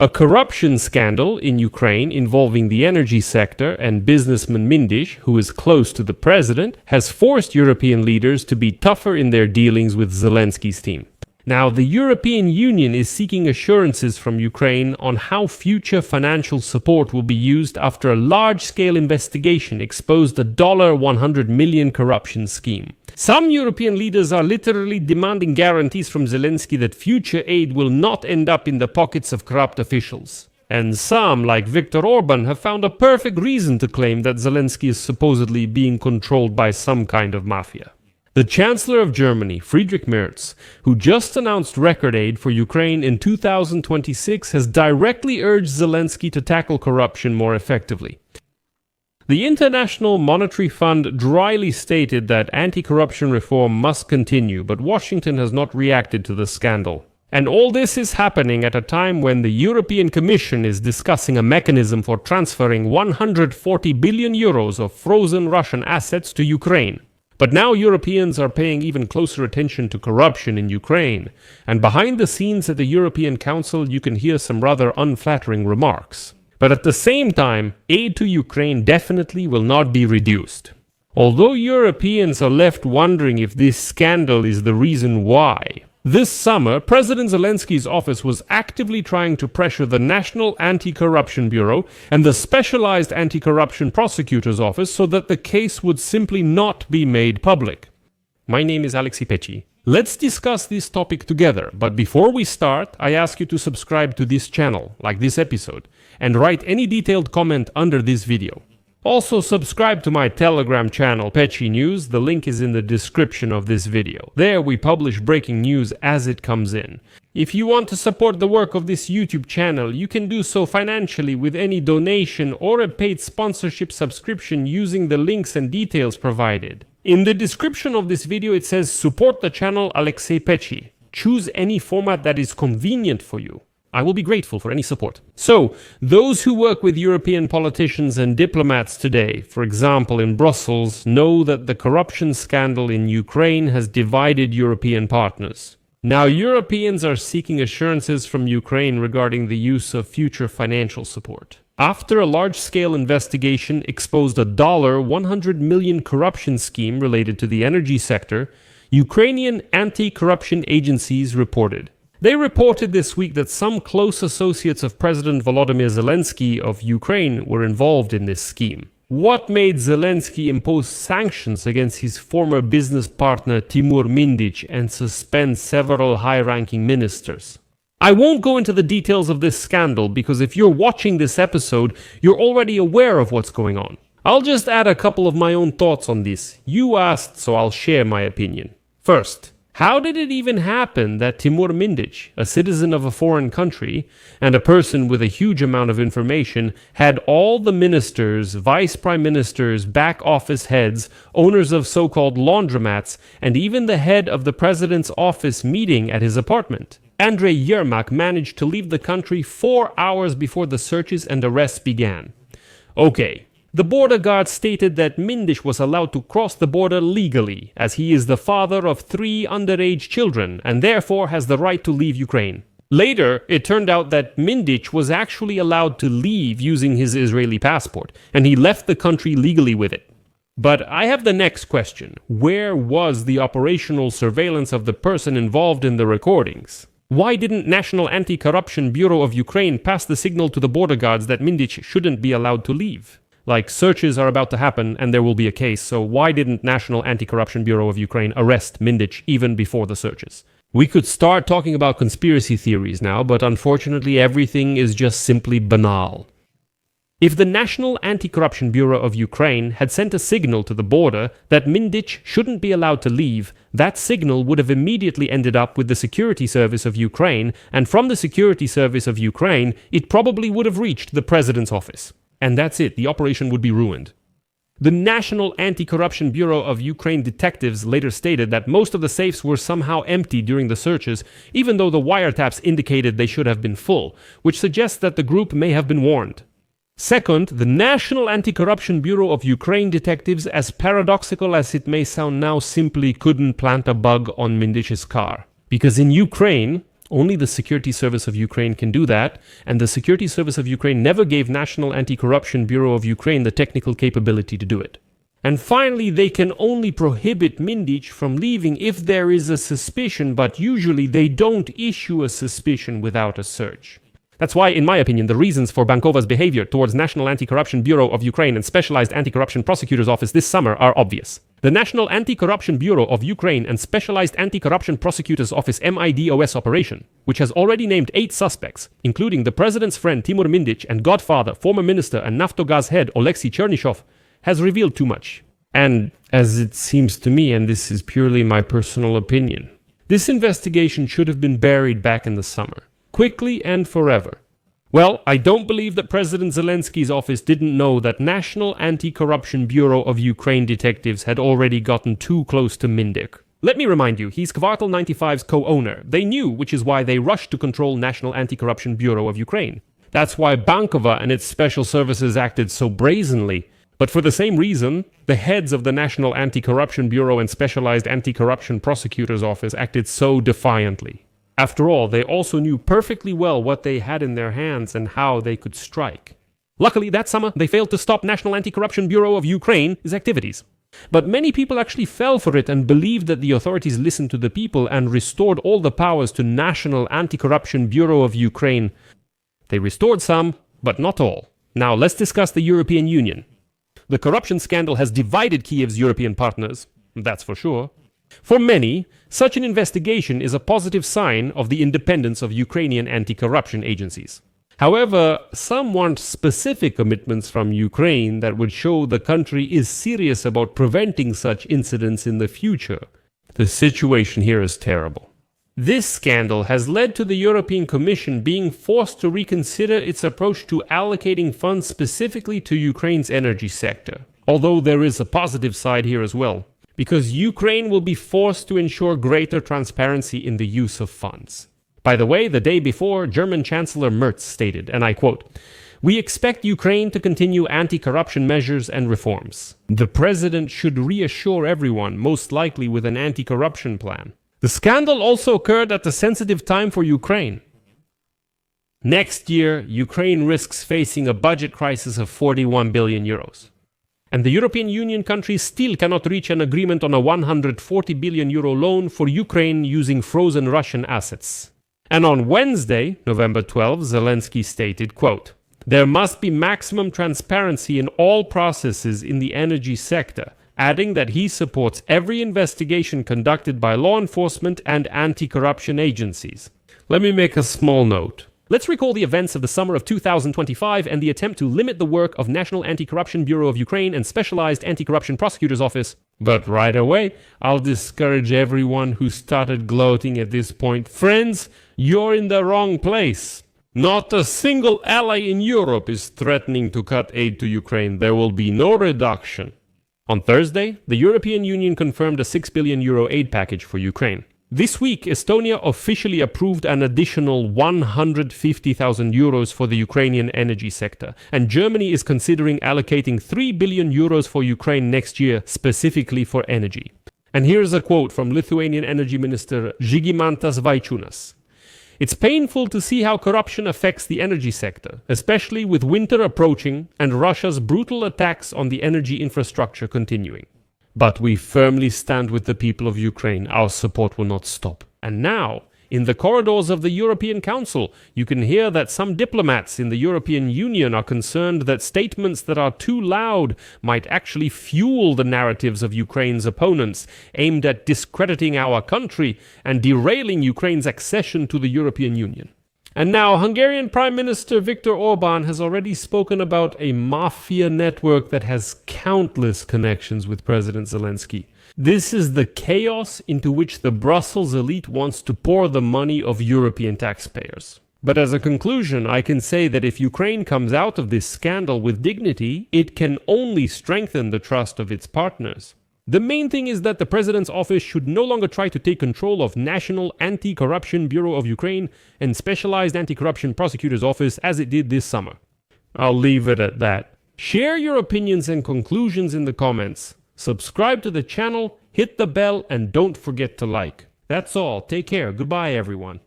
A corruption scandal in Ukraine involving the energy sector and businessman Mindish, who is close to the president, has forced European leaders to be tougher in their dealings with Zelensky's team. Now, the European Union is seeking assurances from Ukraine on how future financial support will be used after a large-scale investigation exposed a $100 million corruption scheme. Some European leaders are literally demanding guarantees from Zelensky that future aid will not end up in the pockets of corrupt officials. And some, like Viktor Orban, have found a perfect reason to claim that Zelensky is supposedly being controlled by some kind of mafia. The Chancellor of Germany, Friedrich Merz, who just announced record aid for Ukraine in 2026, has directly urged Zelensky to tackle corruption more effectively. The International Monetary Fund dryly stated that anti-corruption reform must continue, but Washington has not reacted to the scandal. And all this is happening at a time when the European Commission is discussing a mechanism for transferring 140 billion euros of frozen Russian assets to Ukraine. But now Europeans are paying even closer attention to corruption in Ukraine, and behind the scenes at the European Council you can hear some rather unflattering remarks. But at the same time, aid to Ukraine definitely will not be reduced. Although Europeans are left wondering if this scandal is the reason why, this summer President Zelensky's office was actively trying to pressure the National Anti-Corruption Bureau and the Specialized Anti-Corruption Prosecutor's Office so that the case would simply not be made public. My name is Alexei Pecci. Let's discuss this topic together, but before we start, I ask you to subscribe to this channel, like this episode, and write any detailed comment under this video. Also subscribe to my Telegram channel, Pecci News. The link is in the description of this video. There we publish breaking news as it comes in. If you want to support the work of this YouTube channel, you can do so financially with any donation or a paid sponsorship subscription using the links and details provided. In the description of this video it says support the channel Alexei Pecci. Choose any format that is convenient for you. I will be grateful for any support. So, those who work with European politicians and diplomats today, for example in Brussels, know that the corruption scandal in Ukraine has divided European partners. Now, Europeans are seeking assurances from Ukraine regarding the use of future financial support. After a large-scale investigation exposed a $100 million corruption scheme related to the energy sector, Ukrainian anti-corruption agencies reported. They reported this week that some close associates of President Volodymyr Zelensky of Ukraine were involved in this scheme. What made Zelensky impose sanctions against his former business partner Timur Mindic and suspend several high-ranking ministers? I won't go into the details of this scandal because if you're watching this episode, you're already aware of what's going on. I'll just add a couple of my own thoughts on this. You asked, so I'll share my opinion. First, how did it even happen that Timur Mindic, a citizen of a foreign country and a person with a huge amount of information, had all the ministers, vice prime ministers, back office heads, owners of so-called laundromats, and even the head of the president's office meeting at his apartment? Andrei Yermak managed to leave the country 4 hours before the searches and arrests began. Okay. The border guard stated that Mindic was allowed to cross the border legally, as he is the father of 3 underage children and therefore has the right to leave Ukraine. Later, it turned out that Mindic was actually allowed to leave using his Israeli passport, and he left the country legally with it. But I have the next question. Where was the operational surveillance of the person involved in the recordings? Why didn't National Anti-Corruption Bureau of Ukraine pass the signal to the border guards that Mindic shouldn't be allowed to leave? Like, searches are about to happen and there will be a case, so why didn't National Anti-Corruption Bureau of Ukraine arrest Mindic even before the searches? We could start talking about conspiracy theories now, but unfortunately everything is just simply banal. If the National Anti-Corruption Bureau of Ukraine had sent a signal to the border that Mindic shouldn't be allowed to leave, that signal would have immediately ended up with the Security Service of Ukraine, and from the Security Service of Ukraine, it probably would have reached the President's office. And that's it, the operation would be ruined. The National Anti-Corruption Bureau of Ukraine detectives later stated that most of the safes were somehow empty during the searches, even though the wiretaps indicated they should have been full, which suggests that the group may have been warned. Second, the National Anti-Corruption Bureau of Ukraine detectives, as paradoxical as it may sound now, simply couldn't plant a bug on Mindic's car. Because in Ukraine, Only the Security Service of Ukraine can do that, and the Security Service of Ukraine never gave National Anti-Corruption Bureau of Ukraine the technical capability to do it. And finally, they can only prohibit Mindich from leaving if there is a suspicion, but usually they don't issue a suspicion without a search. That's why, in my opinion, the reasons for Bankova's behavior towards National Anti-Corruption Bureau of Ukraine and Specialized Anti-Corruption Prosecutor's Office this summer are obvious. The National Anti-Corruption Bureau of Ukraine and Specialized Anti-Corruption Prosecutor's Office MIDOS operation, which has already named 8 suspects, including the president's friend Timur Mindich and godfather, former minister and Naftogaz head Oleksiy Chernyshov, has revealed too much. And, as it seems to me, and this is purely my personal opinion, this investigation should have been buried back in the summer, quickly and forever. Well, I don't believe that President Zelensky's office didn't know that National Anti-Corruption Bureau of Ukraine detectives had already gotten too close to Mindich. Let me remind you, he's Kvartal 95's co-owner. They knew, which is why they rushed to control National Anti-Corruption Bureau of Ukraine. That's why Bankova and its special services acted so brazenly. But for the same reason, the heads of the National Anti-Corruption Bureau and Specialized Anti-Corruption Prosecutor's Office acted so defiantly. After all, they also knew perfectly well what they had in their hands and how they could strike. Luckily, that summer, they failed to stop National Anti-Corruption Bureau of Ukraine's activities. But many people actually fell for it and believed that the authorities listened to the people and restored all the powers to National Anti-Corruption Bureau of Ukraine. They restored some, but not all. Now, let's discuss the European Union. The corruption scandal has divided Kiev's European partners, that's for sure. For many, such an investigation is a positive sign of the independence of Ukrainian anti-corruption agencies. However, some want specific commitments from Ukraine that would show the country is serious about preventing such incidents in the future. The situation here is terrible. This scandal has led to the European Commission being forced to reconsider its approach to allocating funds specifically to Ukraine's energy sector. Although there is a positive side here as well, because Ukraine will be forced to ensure greater transparency in the use of funds. By the way, the day before, German Chancellor Merz stated, and I quote, "We expect Ukraine to continue anti-corruption measures and reforms. The president should reassure everyone, most likely with an anti-corruption plan." The scandal also occurred at a sensitive time for Ukraine. Next year, Ukraine risks facing a budget crisis of 41 billion euros. And the European Union countries still cannot reach an agreement on a 140 billion euro loan for Ukraine using frozen Russian assets. And on Wednesday, November 12, Zelensky stated, quote, "There must be maximum transparency in all processes in the energy sector," adding that he supports every investigation conducted by law enforcement and anti-corruption agencies. Let me make a small note. Let's recall the events of the summer of 2025 and the attempt to limit the work of National Anti-Corruption Bureau of Ukraine and Specialized Anti-Corruption Prosecutor's Office. But right away, I'll discourage everyone who started gloating at this point. Friends, you're in the wrong place. Not a single ally in Europe is threatening to cut aid to Ukraine. There will be no reduction. On Thursday, the European Union confirmed a 6 billion euro aid package for Ukraine. This week, Estonia officially approved an additional 150,000 euros for the Ukrainian energy sector, and Germany is considering allocating 3 billion euros for Ukraine next year, specifically for energy. And here's a quote from Lithuanian Energy Minister Žygimantas Vaičiūnas. "It's painful to see how corruption affects the energy sector, especially with winter approaching and Russia's brutal attacks on the energy infrastructure continuing. But we firmly stand with the people of Ukraine. Our support will not stop." And now, in the corridors of the European Council, you can hear that some diplomats in the European Union are concerned that statements that are too loud might actually fuel the narratives of Ukraine's opponents, aimed at discrediting our country and derailing Ukraine's accession to the European Union. And now, Hungarian Prime Minister Viktor Orbán has already spoken about a mafia network that has countless connections with President Zelensky. This is the chaos into which the Brussels elite wants to pour the money of European taxpayers. But as a conclusion, I can say that if Ukraine comes out of this scandal with dignity, it can only strengthen the trust of its partners. The main thing is that the President's office should no longer try to take control of National Anti-Corruption Bureau of Ukraine and Specialized Anti-Corruption Prosecutor's Office as it did this summer. I'll leave it at that. Share your opinions and conclusions in the comments. Subscribe to the channel, hit the bell, and don't forget to like. That's all. Take care. Goodbye, everyone.